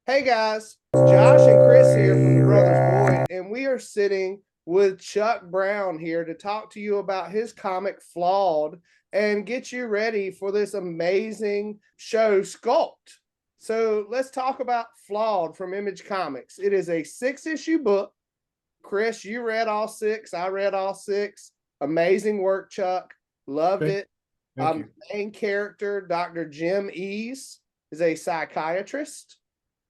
Hey guys, it's Josh and Chris here from the Brothers Boyd, and we are sitting with Chuck Brown here to talk to you about his comic Flawed and get you ready for this amazing show, Sculpt. So let's talk about Flawed from Image Comics. It is a 6-issue book. Chris, you read all six. I read all six. Amazing work, Chuck. Loved Thank, it. thank you. Main character, Dr. Jim Ease, is a psychiatrist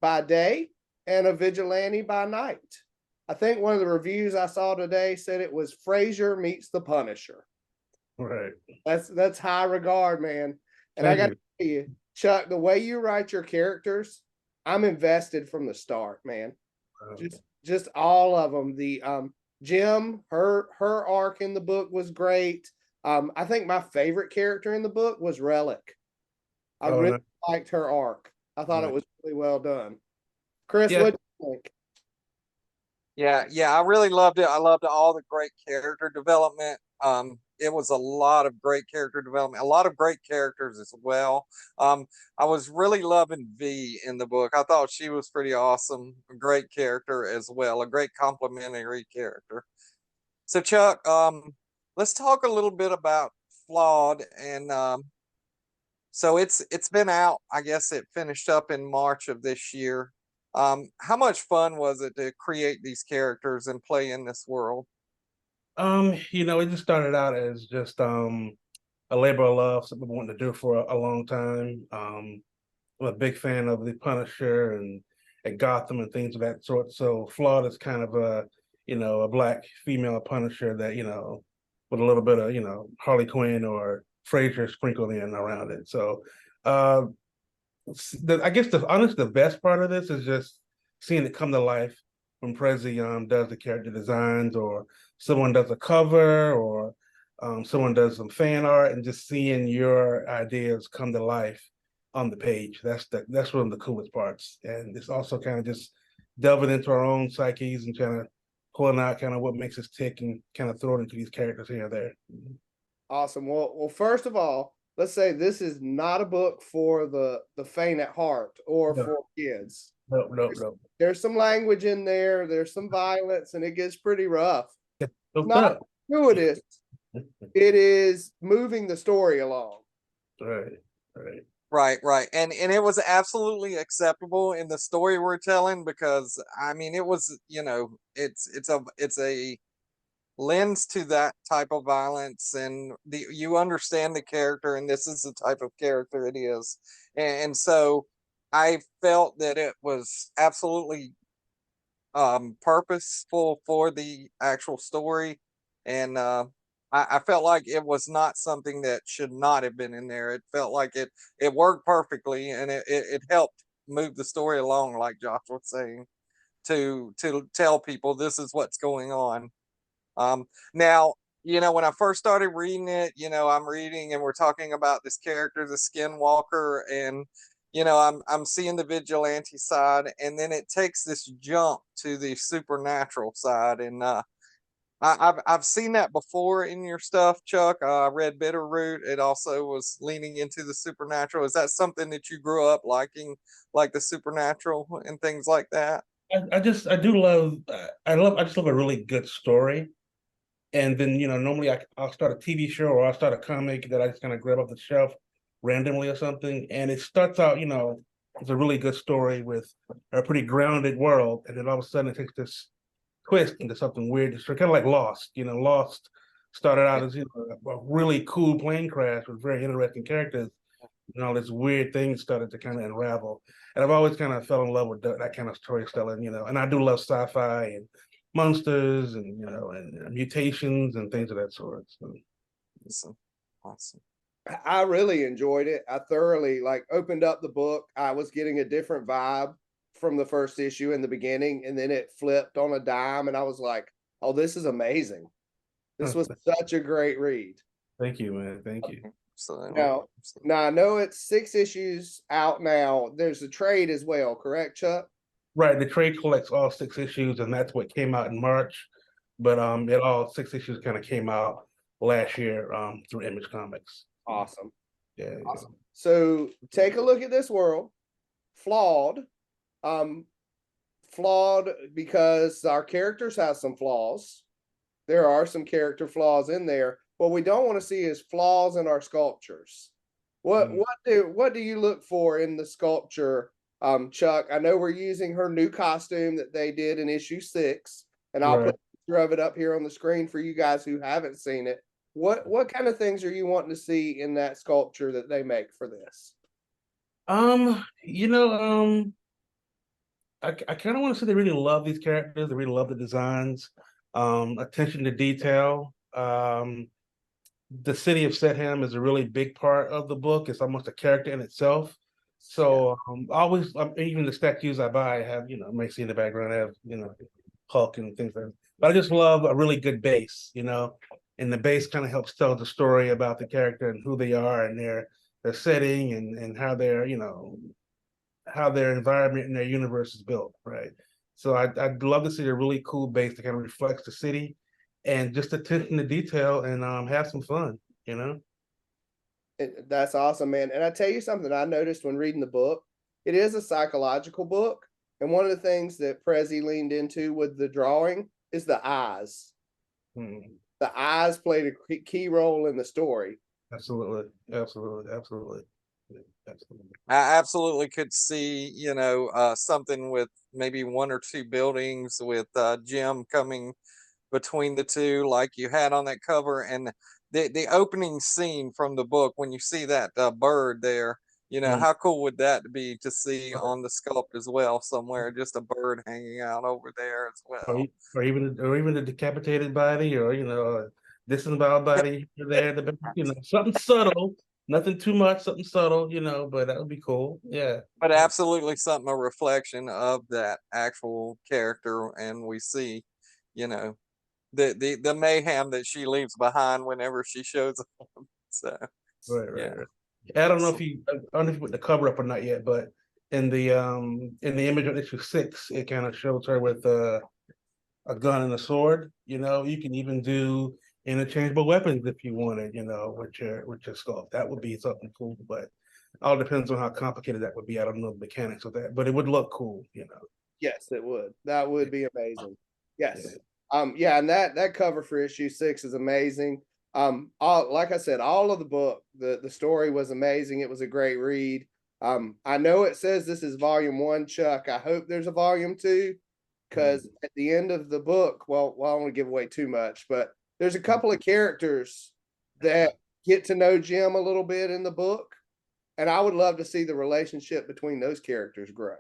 by day and a vigilante by night. I think one of the reviews I saw today said it was Frasier meets the Punisher. Right. That's high regard, man. And I Thank got to you. tell you, Chuck, the way you write your characters, I'm invested from the start, man. Um, Just all of them. The Jim, her arc in the book was great. I think my favorite character in the book was Relic. I oh, really no, liked her arc. I thought it right. was really well done. Chris, Yeah. what do you think? Yeah, I really loved it. I loved all the great character development. It was a lot of great character development, a lot of great characters as well. Um, I was really loving V in the book. I thought she was pretty awesome, a great character as well, a great complimentary character. So Chuck, let's talk a little bit about Flawed, and so it's been out. I guess it finished up in March of this year. How much fun was it to create these characters and play in this world? It just started out as just a labor of love, something I've wanted to do for a long time. I'm a big fan of the Punisher and Gotham and things of that sort. So Flawed is kind of a black female Punisher that, with a little bit of, Harley Quinn or Frasier sprinkled in around it. So uh I guess the best part of this is just seeing it come to life when Prezi does the character designs, or someone does a cover, or someone does some fan art, and just seeing your ideas come to life on the page. That's one of the coolest parts, and it's also kind of just delving into our own psyches and kind of pulling out kind of what makes us tick and kind of throwing into these characters here and there. Awesome. Well, first of all, let's say this is not a book for the faint at heart or No, for kids. no, no, There's, no. there's some language in there. There's some violence, and it gets pretty rough. It's Hooked not up. gratuitous. It is moving the story along. Right, right. Right. And it was absolutely acceptable in the story we're telling because I mean it was, it's a lends to that type of violence, and you understand the character, and this is the type of character it is. And so I felt that it was absolutely purposeful for the actual story, and I felt like it was not something that should not have been in there. It felt like it worked perfectly, and it helped move the story along, like Josh was saying, to tell people this is what's going on. Now, when I first started reading it, I'm reading and we're talking about this character, the Skinwalker, and I'm seeing the vigilante side, and then it takes this jump to the supernatural side, and I've seen that before in your stuff, Chuck. I read Bitterroot. It also was leaning into the supernatural. Is that something that you grew up liking, like the supernatural and things like that? I do love I just love a really good story. And then, normally I'll start a TV show or I'll start a comic that I just kind of grab off the shelf randomly or something. And it starts out, it's a really good story with a pretty grounded world. And then all of a sudden it takes this twist into something weird. It's kind of like Lost. Lost started out as, a really cool plane crash with very interesting characters. And all this weird things started to kind of unravel. And I've always kind of fell in love with that kind of storytelling, and I do love sci-fi and monsters and and mutations and things of that sort. So, Awesome. Awesome. I really enjoyed it. I thoroughly opened up the book. I was getting a different vibe from the first issue in the beginning, and then it flipped on a dime, and I was like, "Oh, this is amazing! This was such a great read." thank you, man. Thank you. Absolutely. Now, now I know it's 6 issues out now. There's a trade as well, correct, Chuck? Right, the trade collects all 6 issues, and that's what came out in March. But it all 6 issues kind of came out last year through Image Comics. Awesome. Yeah, yeah. Awesome. So take a look at this world. Flawed Um, flawed because our characters have some flaws. There are some character flaws in there. What we don't want to see is flaws in our sculptures. What do you look for in the sculpture, Chuck? I know we're using her new costume that they did in issue 6, and I'll put Right. a picture of it up here on the screen for you guys who haven't seen it. What kind of things are you wanting to see in that sculpture that they make for this? You know, I kind of want to say they really love these characters. They really love the designs, attention to detail. The city of Setham is a really big part of the book. It's almost a character in itself. So always, even the statues I buy have, may see in the background have, Hulk and things like that. But I just love a really good base, and the base kind of helps tell the story about the character and who they are and their setting and how how their environment and their universe is built, right? So I'd love to see a really cool base that kind of reflects the city and just attention to detail and have some fun, you know? That's awesome, man. And I tell you something I noticed when reading the book, it is a psychological book. And one of the things that Prezi leaned into with the drawing is the eyes. Hmm. The eyes played a key role in the story. Absolutely, absolutely, absolutely, absolutely. I absolutely could see, something with maybe one or two buildings with Jim coming between the two, like you had on that cover, and the opening scene from the book when you see that bird there. Mm. How cool would that be to see on the sculpt as well somewhere, just a bird hanging out over there as Or, well. or even a decapitated body, or a disemboweled body there. Something subtle, nothing too much, something subtle, But that would be cool. Yeah. But absolutely something a reflection of that actual character, and we see, you know, the mayhem that she leaves behind whenever she shows up. So Right, right, yeah. right. I don't know if you put the cover up or not yet, but in the image of issue 6, it kind of shows her with a gun and a sword. You can even do interchangeable weapons if you wanted, with your sculpt. That would be something cool, but all depends on how complicated that would be. I don't know the mechanics of that, but it would look cool. Yes, it would. That would Yeah, be amazing. yeah. Yes. Yeah, and that cover for issue 6 is amazing. All like I said, all of the book, the story was amazing. It was a great read. I know it says this is volume 1, Chuck. I hope there's a volume 2, because at the end of the book, well, I don't want to give away too much, but there's a couple of characters that get to know Jim a little bit in the book, and I would love to see the relationship between those characters grow.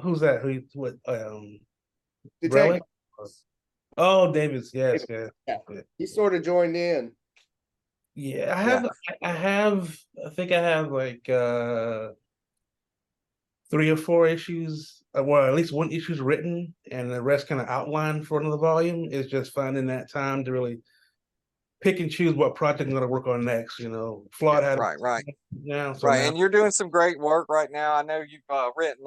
Who's that? What? Detective. Relic? Oh, Davis. Yes, yes. Yeah, Yeah. he sort of joined in. Yeah, Yeah. I think I have like 3 or 4 issues, well, at least one issue's written, and the rest kind of outlined for another volume. Is just finding that time to really pick and choose what project I'm going to work on next. Yeah. Flawed had Right. Right. now, so Right. now, And you're doing some great work right now. I know you've written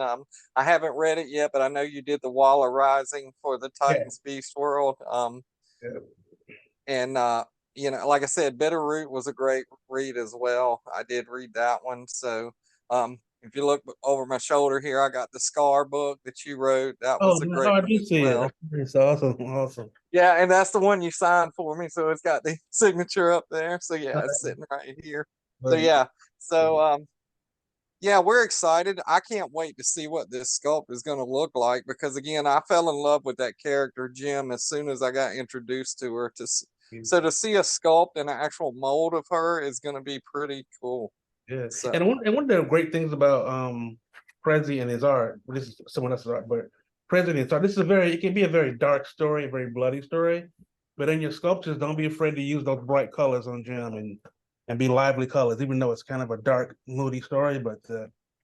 I haven't read it yet, but I know you did the Wall of Rising for the yeah, Titans Beast world. yeah. And like I said, Bitterroot was a great read as well. I did read that one. So if you look over my shoulder here, I got the Scar book that you wrote. That Oh, was a no, great I one do as see it. well. It's awesome, awesome. Yeah, and that's the one you signed for me. So it's got the signature up there. So yeah, it's sitting right here. So But yeah. So yeah, we're excited. I can't wait to see what this sculpt is going to look like, because again, I fell in love with that character Jim as soon as I got introduced to her. So to see a sculpt and an actual mold of her is going to be pretty cool. yeah, So and one of the great things about Prezi and his art, this is someone else's art, but Prezi and his art, it can be a very dark story, a very bloody story. But in your sculptures, don't be afraid to use those bright colors on Jim and be lively colors, even though it's kind of a dark, moody story. But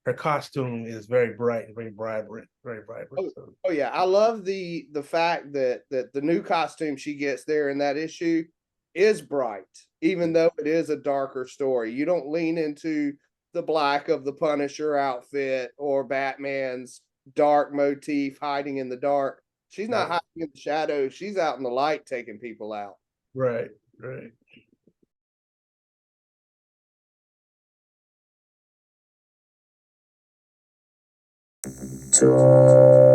her costume is very bright and very vibrant, very vibrant. Oh, So, oh yeah, I love the fact that the new costume she gets there in that issue is bright, even though it is a darker story. You don't lean into the black of the Punisher outfit or Batman's dark motif hiding in the dark. She's not right, hiding in the shadows. She's out in the light taking people out. right, right. to